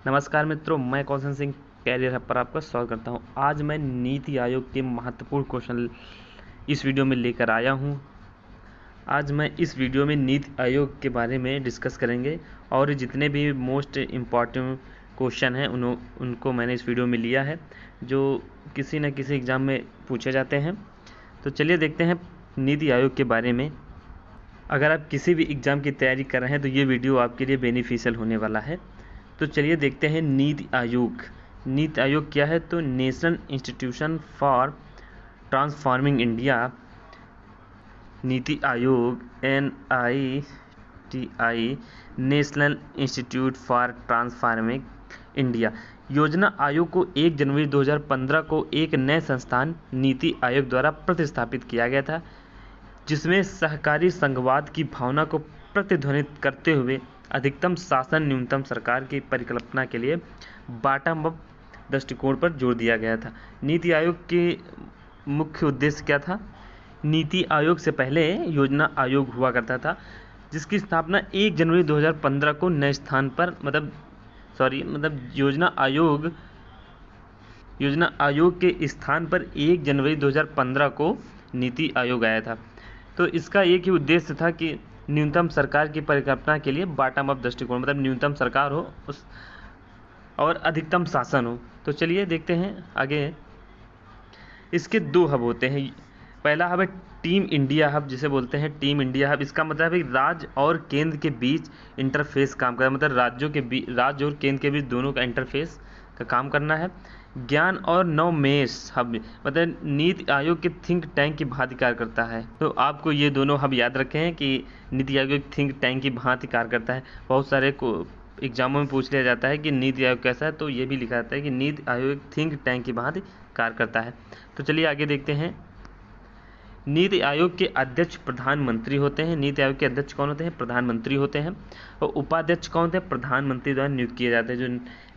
नमस्कार मित्रों, मैं कौशन सिंह कैरियर हब पर आपका स्वागत करता हूं। आज मैं नीति आयोग के महत्वपूर्ण क्वेश्चन इस वीडियो में लेकर आया हूं। आज मैं इस वीडियो में नीति आयोग के बारे में डिस्कस करेंगे और जितने भी मोस्ट इम्पॉर्टेंट क्वेश्चन हैं उनको मैंने इस वीडियो में लिया है, जो किसी न किसी एग्ज़ाम में पूछे जाते हैं। तो चलिए देखते हैं नीति आयोग के बारे में। अगर आप किसी भी एग्ज़ाम की तैयारी कर रहे हैं तो ये वीडियो आपके लिए बेनिफिशियल होने वाला है। तो चलिए देखते हैं नीति आयोग। नीति आयोग क्या है? तो national institution for transforming India, NITI Aayog NITI, national institute for transforming India. योजना आयोग को 1 जनवरी 2015 को एक नए संस्थान नीति आयोग द्वारा प्रतिस्थापित किया गया था, जिसमें सहकारी संघवाद की भावना को प्रतिध्वनित करते हुए अधिकतम शासन न्यूनतम सरकार की परिकल्पना के लिए बॉटम अप दृष्टिकोण पर जोर दिया गया था। नीति आयोग के मुख्य उद्देश्य क्या था? नीति आयोग से पहले योजना आयोग हुआ करता था, जिसकी स्थापना 1 जनवरी 2015 को नए स्थान पर योजना आयोग के स्थान पर 1 जनवरी 2015 को नीति आयोग आया था। तो इसका एक ही उद्देश्य था कि न्यूनतम सरकार की परिकल्पना के लिए बॉटम अप दृष्टिकोण, मतलब न्यूनतम सरकार हो उस और अधिकतम शासन हो। तो चलिए देखते हैं आगे। इसके 2 हब होते हैं। पहला हब है टीम इंडिया हब, जिसे बोलते हैं टीम इंडिया हब। इसका मतलब है राज्य और केंद्र के बीच इंटरफेस काम करना, मतलब राज्य और केंद्र के बीच दोनों का इंटरफेस का काम करना है। ज्ञान और नवोन्मेष हब, मतलब नीति आयोग के थिंक टैंक की भांति कार्य करता है। तो आपको ये दोनों हब याद रखें हैं कि नीति आयोग थिंक टैंक की भांति कार्य करता है। बहुत सारे को एग्जामों में पूछ लिया जाता है कि नीति आयोग कैसा है, तो ये भी लिखा जाता है कि नीति आयोग थिंक टैंक की भांति कार्य करता है। तो चलिए आगे देखते हैं। नीति आयोग के अध्यक्ष प्रधानमंत्री होते हैं। नीति आयोग के अध्यक्ष कौन होते हैं? प्रधानमंत्री होते हैं। और उपाध्यक्ष कौन होते हैं? प्रधानमंत्री द्वारा नियुक्त किए जाते हैं। जो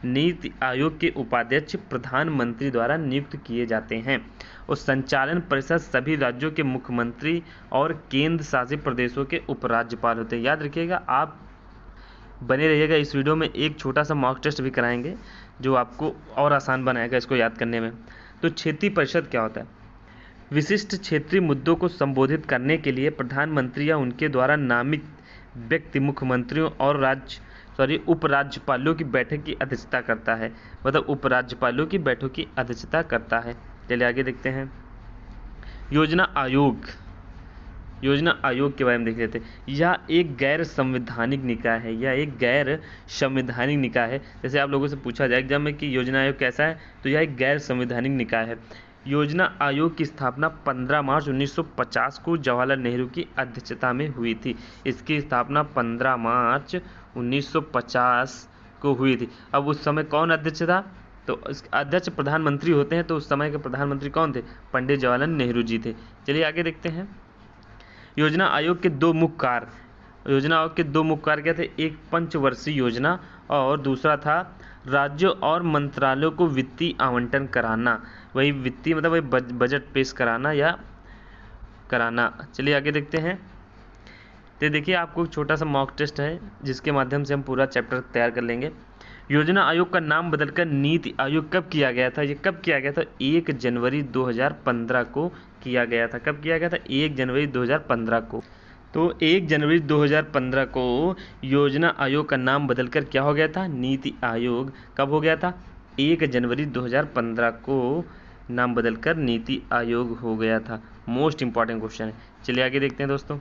नीति आयोग के उपाध्यक्ष प्रधानमंत्री द्वारा नियुक्त किए जाते हैं। और संचालन परिषद सभी राज्यों के मुख्यमंत्री और केंद्र शासित प्रदेशों के उपराज्यपाल होते हैं। याद रखिएगा, आप बने रहिएगा। इस वीडियो में एक छोटा सा मॉक टेस्ट भी कराएंगे, जो आपको और आसान बनाएगा इसको याद करने में। तो क्षेत्रीय परिषद क्या होता है? विशिष्ट क्षेत्रीय मुद्दों को संबोधित करने के लिए प्रधानमंत्री या उनके द्वारा नामित व्यक्ति मुख्यमंत्रियों और उपराज्यपालों की बैठक की अध्यक्षता करता है, मतलब उपराज्यपालों की बैठक की अध्यक्षता करता है। चलिए आगे देखते हैं। योजना आयोग के बारे में देख लेते हैं। यह एक गैर संवैधानिक निकाय है। जैसे आप लोगों से पूछा जाए एग्जाम में कि योजना आयोग कैसा है, तो यह एक गैर संवैधानिक निकाय है। योजना आयोग की स्थापना 15 मार्च 1950 को जवाहरलाल नेहरू की अध्यक्षता में हुई थी। इसकी स्थापना 15 मार्च 1950 को हुई थी। अब उस समय कौन अध्यक्ष था? तो अध्यक्ष प्रधानमंत्री होते हैं। तो उस समय के प्रधानमंत्री कौन थे? पंडित जवाहरलाल नेहरू जी थे। चलिए आगे देखते हैं। योजना आयोग के 2 मुख्य कार्य क्या थे? एक पंचवर्षीय योजना और दूसरा था राज्यों और मंत्रालयों को वित्तीय आवंटन कराना। वही वित्तीय मतलब वही बजट पेश कराना। चलिए आगे देखते हैं। तो देखिए, आपको एक छोटा सा मॉक टेस्ट है, जिसके माध्यम से हम पूरा चैप्टर तैयार कर लेंगे। योजना आयोग का नाम बदलकर नीति आयोग कब किया गया था? ये कब किया गया था? 1 जनवरी 2015 को किया गया था। कब किया गया था? 1 जनवरी 2015 को। तो 1 जनवरी 2015 को योजना आयोग का नाम बदलकर क्या हो गया था? नीति आयोग। कब हो गया था? 1 जनवरी 2015 को नाम बदलकर नीति आयोग हो गया था। मोस्ट इंपॉर्टेंट क्वेश्चन है। चलिए आगे देखते हैं दोस्तों।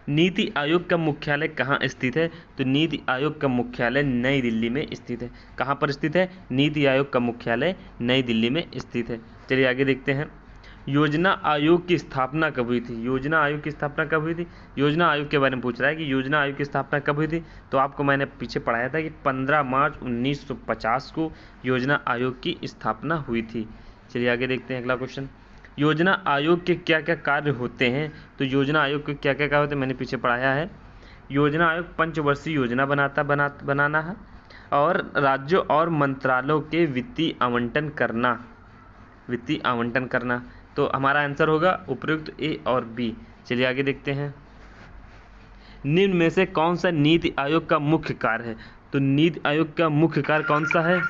नीति आयोग का मुख्यालय कहाँ स्थित है? तो नीति आयोग का मुख्यालय नई दिल्ली में स्थित है। कहाँ पर स्थित है? नीति आयोग का मुख्यालय नई दिल्ली में स्थित है। चलिए आगे देखते हैं। योजना आयोग की स्थापना कब हुई थी? योजना आयोग की स्थापना कब हुई थी? योजना आयोग के बारे में पूछ रहा है कि योजना आयोग की स्थापना कब हुई थी। तो आपको मैंने पीछे पढ़ाया था कि 15 मार्च 1950 को योजना आयोग की स्थापना हुई थी। चलिए आगे देखते हैं अगला क्वेश्चन। योजना आयोग के क्या क्या कार्य होते हैं? तो योजना आयोग के क्या क्या कार्य होते हैं मैंने पीछे पढ़ाया है। योजना आयोग पंचवर्षीय योजना बनाना है और राज्यों और मंत्रालयों के वित्तीय आवंटन करना। तो हमारा आंसर होगा उपयुक्त ए और बी। चलिए आगे देखते हैं। निम्न में से कौन सा नीति आयोग का मुख्य कार्य है? तो नीति आयोग का मुख्य कार्य कौन सा है?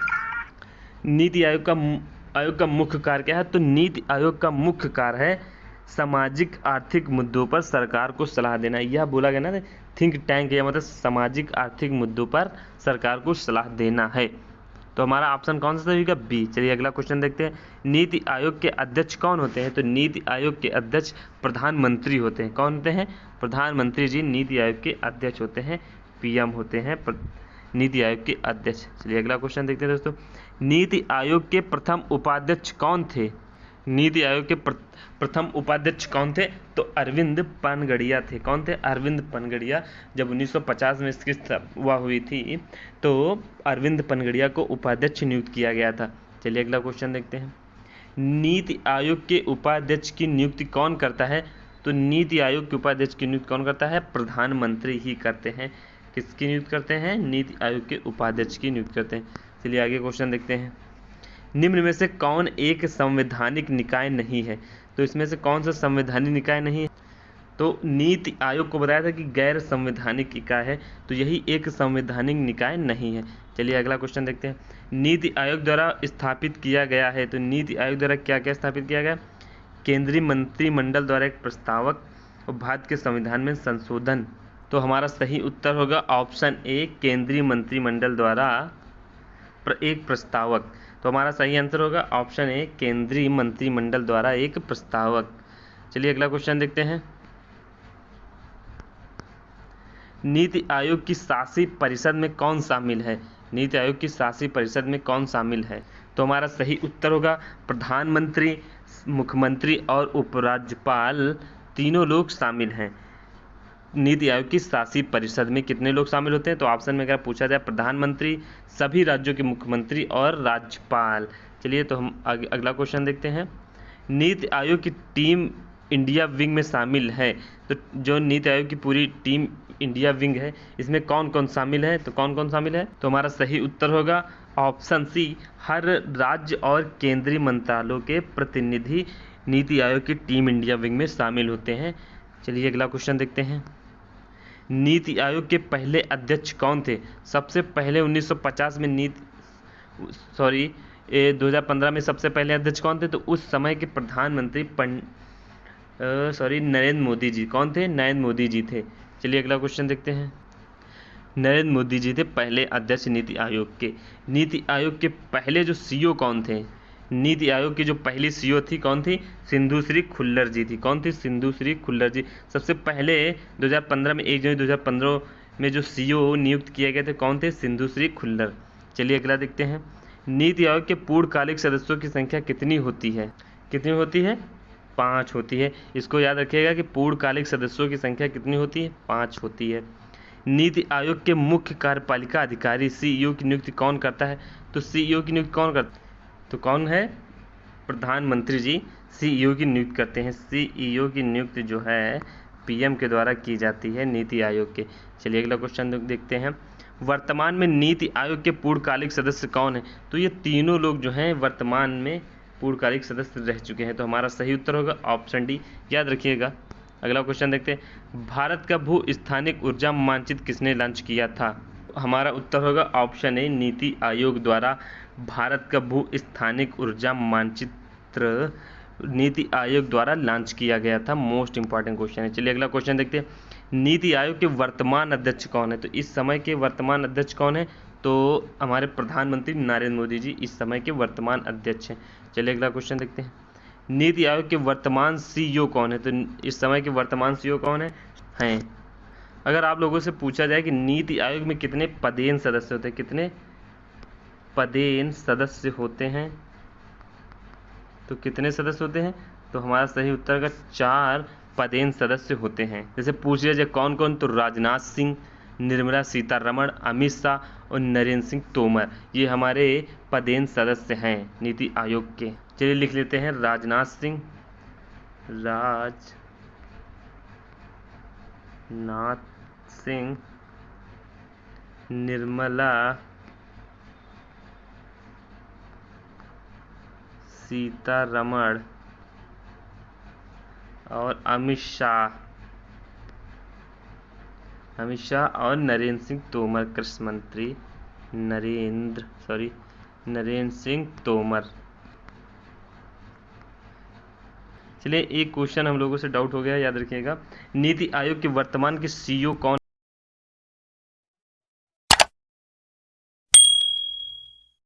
नीति आयोग का मुख्य कार्य क्या है? तो नीति आयोग का मुख्य कार्य है सामाजिक आर्थिक मुद्दों पर सरकार को सलाह देना। यह बोला गया ना, थिंक टैंक, या मतलब सामाजिक आर्थिक मुद्दों पर सरकार को सलाह देना है। तो हमारा ऑप्शन कौन सा होगा? बी। चलिए अगला क्वेश्चन देखते हैं। नीति आयोग के अध्यक्ष कौन होते हैं? तो नीति आयोग के अध्यक्ष प्रधानमंत्री होते हैं। कौन होते हैं? प्रधानमंत्री जी नीति आयोग के अध्यक्ष होते हैं, पीएम होते हैं नीति आयोग के अध्यक्ष। चलिए अगला क्वेश्चन देखते हैं दोस्तों। नीति आयोग के प्रथम उपाध्यक्ष कौन थे? नीति आयोग के प्रथम उपाध्यक्ष कौन थे? तो अरविंद पनगड़िया थे। कौन थे? अरविंद पनगड़िया। जब 1950 में इसकी स्थापना हुई थी तो अरविंद पनगड़िया को उपाध्यक्ष नियुक्त किया गया था। चलिए अगला क्वेश्चन देखते हैं। नीति आयोग के उपाध्यक्ष की नियुक्ति कौन करता है? तो नीति आयोग के उपाध्यक्ष की नियुक्ति कौन करता है? प्रधानमंत्री ही करते हैं। किसकी नियुक्ति करते हैं? नीति आयोग के उपाध्यक्ष की नियुक्ति करते हैं। चलिए आगे क्वेश्चन देखते हैं। निम्न में से कौन एक संवैधानिक निकाय नहीं है? तो इसमें से कौन सा संवैधानिक निकाय नहीं है? तो नीति आयोग को बताया था कि गैर संवैधानिक इकाई है, तो यही एक संवैधानिक निकाय नहीं है। चलिए अगला क्वेश्चन देखते हैं। नीति आयोग द्वारा स्थापित किया गया है, तो नीति आयोग द्वारा क्या क्या स्थापित किया गया? केंद्रीय मंत्रिमंडल द्वारा एक प्रस्तावक और भारत के संविधान में संशोधन। तो हमारा सही उत्तर होगा ऑप्शन ए, केंद्रीय मंत्रिमंडल द्वारा एक प्रस्तावक। तो हमारा सही आंसर होगा ऑप्शन ए, केंद्रीय मंत्रिमंडल द्वारा एक प्रस्तावक। चलिए अगला क्वेश्चन देखते हैं। नीति आयोग की शासी परिषद में कौन शामिल है? नीति आयोग की शासी परिषद में कौन शामिल है? तो हमारा सही उत्तर होगा प्रधानमंत्री, मुख्यमंत्री और उपराज्यपाल, तीनों लोग शामिल हैं। नीति आयोग की शासी परिषद में कितने लोग शामिल होते हैं? तो ऑप्शन में अगर पूछा जाए प्रधानमंत्री, सभी राज्यों के मुख्यमंत्री और राज्यपाल। चलिए तो हम अगला क्वेश्चन देखते हैं। नीति आयोग की टीम इंडिया विंग में शामिल है, तो जो नीति आयोग की पूरी टीम इंडिया विंग है इसमें कौन कौन शामिल है? तो कौन कौन शामिल है? तो हमारा सही उत्तर होगा ऑप्शन सी, हर राज्य और केंद्रीय मंत्रालयों के प्रतिनिधि नीति आयोग की टीम इंडिया विंग में शामिल होते हैं। चलिए अगला क्वेश्चन देखते हैं। नीति आयोग के पहले अध्यक्ष कौन थे? सबसे पहले 1950 में 2015 में सबसे पहले अध्यक्ष कौन थे? तो उस समय के प्रधानमंत्री नरेंद्र मोदी जी। कौन थे? नरेंद्र मोदी जी थे। चलिए अगला क्वेश्चन देखते हैं। नरेंद्र मोदी जी थे पहले अध्यक्ष नीति आयोग के। नीति आयोग के पहले जो सीईओ कौन थे? नीति आयोग की जो पहली सीईओ थी कौन थी? सिंधुश्री खुल्लर जी थी। कौन थी? सिंधुश्री खुल्लर जी। सबसे पहले 2015 में 1 जनवरी 2015 में जो सीईओ नियुक्त किए गए थे कौन थे? सिंधुश्री खुल्लर। चलिए अगला देखते हैं। नीति आयोग के पूर्णकालिक सदस्यों की संख्या कितनी होती है? कितनी होती है? 5 होती है। इसको याद रखिएगा कि पूर्णकालिक सदस्यों की संख्या कितनी होती है? 5 होती है। नीति आयोग के मुख्य कार्यपालिका अधिकारी सीईओ की नियुक्ति कौन करता है? तो सीईओ की नियुक्ति कौन करता है? तो कौन है? प्रधानमंत्री जी सीईओ की नियुक्ति करते हैं। सीईओ की नियुक्ति जो है पीएम के द्वारा की जाती है नीति आयोग के। चलिए अगला क्वेश्चन देखते हैं। वर्तमान में नीति आयोग के पूर्णकालिक सदस्य कौन है? तो ये तीनों लोग जो हैं वर्तमान में पूर्णकालिक सदस्य रह चुके हैं। तो हमारा सही उत्तर होगा ऑप्शन डी, याद रखिएगा। अगला क्वेश्चन देखते हैं। भारत का भू स्थानिक ऊर्जा मानचित्र किसने लॉन्च किया था? हमारा उत्तर होगा ऑप्शन ए, नीति आयोग द्वारा भारत का भू स्थानिक ऊर्जा मानचित्र नीति आयोग द्वारा लॉन्च किया गया था। मोस्ट इंपॉर्टेंट क्वेश्चन है। चलिए अगला क्वेश्चन देखते हैं। नीति आयोग के वर्तमान अध्यक्ष कौन है? तो इस समय के वर्तमान अध्यक्ष कौन है? तो हमारे प्रधानमंत्री नरेंद्र मोदी जी इस समय के वर्तमान अध्यक्ष हैं। चलिए अगला क्वेश्चन देखते हैं। नीति आयोग के वर्तमान सीईओ कौन है? तो इस समय के वर्तमान सीईओ कौन है? अगर आप लोगों से पूछा जाए कि नीति आयोग में कितने पदेन सदस्य होते हैं, कितने पदेन सदस्य होते हैं, तो कितने सदस्य होते हैं? तो हमारा सही उत्तर का 4 पदेन सदस्य होते हैं। जैसे पूछ लिया जाए कौन कौन, तो राजनाथ सिंह, निर्मला सीतारमण, अमित शाह और नरेंद्र सिंह तोमर, ये हमारे पदेन सदस्य हैं नीति आयोग के। चलिए लिख लेते हैं। राजनाथ सिंह, निर्मला सीतारमण और अमित शाह और नरेंद्र सिंह तोमर कृषि मंत्री नरेंद्र सिंह तोमर। चलिए एक क्वेश्चन हम लोगों से डाउट हो गया, याद रखिएगा। नीति आयोग के वर्तमान के CEO कौन